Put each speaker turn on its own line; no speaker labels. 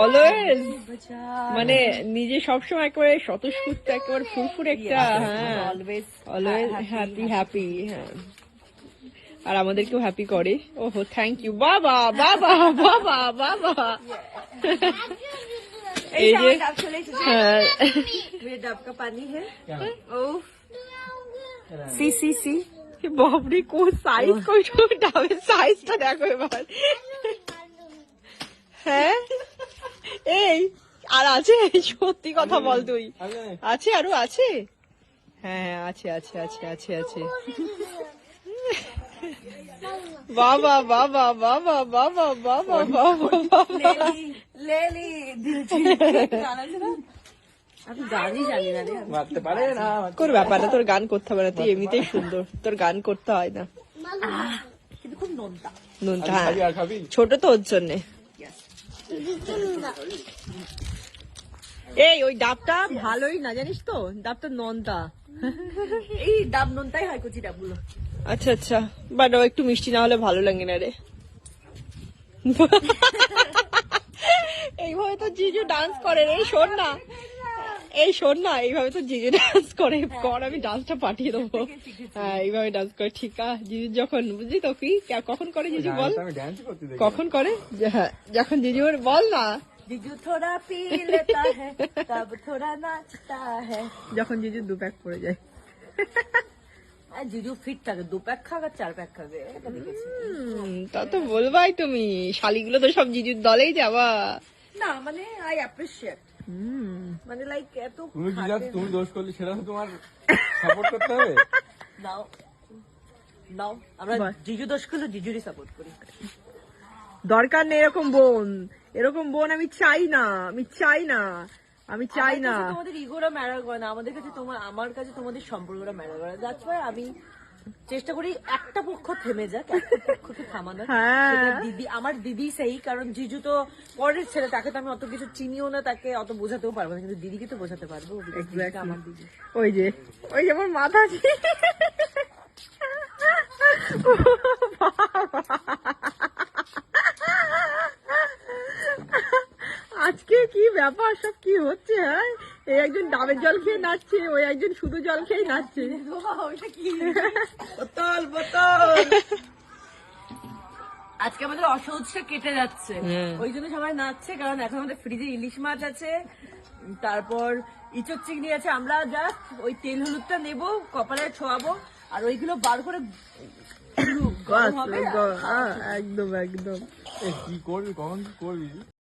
Always মানে নিজে সবসময় একেবারে স্বতঃস্ফূর্ত একেবারে ফুরফুর একটা, হ্যাঁ অলওয়েজ হ্যাপি হ্যাপি, হ্যাঁ আর আমাদেরকেও হ্যাপি করে। ওহো থ্যাংক ইউ বাবা বাবা বাবা বাবা। এই যে হ্যাঁ
ডাবকা পানি হ্যাঁ ও
সি সি সি বাবরে কোন সাইজ, কোন ডাবের সাইজটা দেখো এবার। হ্যাঁ এই আর আছে, সত্যি কথা বল তুই, আছে আরো আছে? হ্যাঁ আছে আছে আছে আছে আছে। বাবা বাবা বাবা বাবা বাবা বাবা
লেলি আমি গানই জানি না রে,
মারতে পারে না।
কোন ব্যাপার না, তোর গান করতে হবে না, তুই এমনিতেই সুন্দর, তোর গান করতে হয় না।
কিন্তু খুব নোনতা।
নুনটা
খাবি আর খাবি?
ছোট তো ওর জন্যে। এই ওই ডাবটা ভালোই না জানিস তো, ডাবটা নন্তা।
এই ডাব নোনতাই হয় কচি ডাবগুলো।
আচ্ছা আচ্ছা, বাট ও একটু মিষ্টি না হলে ভালো লাগে না রে। এইভাবে তো জিজু ডান্স করে রে, শোন না এই শোন না, এইভাবে তো জিজু ডান্স করে, কর আমি ডান্সটা পাঠিয়ে দেবো। হ্যাঁ এইভাবে ডান্স করে, ঠিক আছে জিজু যখন, বুঝলি তো কি কখন করে জিজু বল,
আমি ড্যান্স করতে দেখি।
কখন করে? হ্যাঁ যখন জিজু বল না,
জিজু থোড়া পি লেতা হ্যাঁ তব থোড়া নাচতা হ্যাঁ।
যখন জিজু দু প্যাক পড়ে যায়।
আর জিজু ফিট থাকে, 2 প্যাক খাবে 4 প্যাক খাবে, এটা দেখেছি।
তা তো বলবাই তুমি, শালিগুলো তো সব জিজুর দলেই যাবা।
না মানে আই অ্যাপ্রিশিয়েট, মানে লাইক এত
তুমি কি জানো, তুমি দোষ করলে সেটা তো তোমার সাপোর্ট করতে হবে।
নাও নাও, আমরা
বাহ।
জিজু দোষ করলে জিজুরই সাপোর্ট করি।
দরকার নেই এরকম বোন, এরকম বোন আমি চাই না, আমি চাই না, আমি চাই না।
আমার কাছে তোমাদের ইগোরা ম্যাটার করে না, আমাদের কাছে আমার কাছে তোমাদের সম্পর্কটা ম্যাটার করে। দ্যাটস ওয়াই আমি চেষ্টা করি একটা পক্ষ থেমে যাক, একটা পক্ষকে থামানোর।
হ্যাঁ।
সেটা দিদি, আমার দিদি সেই, কারণ জিজু তো পরের ছেলে, তাকে তো আমি অত কিছু চিনিও না, তাকে অত বোঝাতেও পারবো না, কিন্তু দিদিকে তো বোঝাতে পারবো, because দিদিটা আমার দিদি।
ওই যে আমার মাথা আজকে কি ব্যাপার, সব কি হচ্ছে? হ্যাঁ এই একজন ডাবের জল খেয়ে নাচছে, ওই একজন শুধু জল খেয়ে নাচছে।
ওইটা কি? বোতল বোতল। আজকে আমাদের অসহজটা কেটে যাচ্ছে, ওই জন্য সবাই নাচছে, কারণ এখন আমাদের ফ্রিজে ইলিশ মাছ আছে, তারপর ইঁচড় চিংড়ি আছে। আমরা জাস্ট ওই তেল হলুদটা নেবো, কপালে ছোঁয়াবো, আর ওইগুলো বার করে গরম হবে।
একদম একদম।
কি করবি, কখন কি করবি?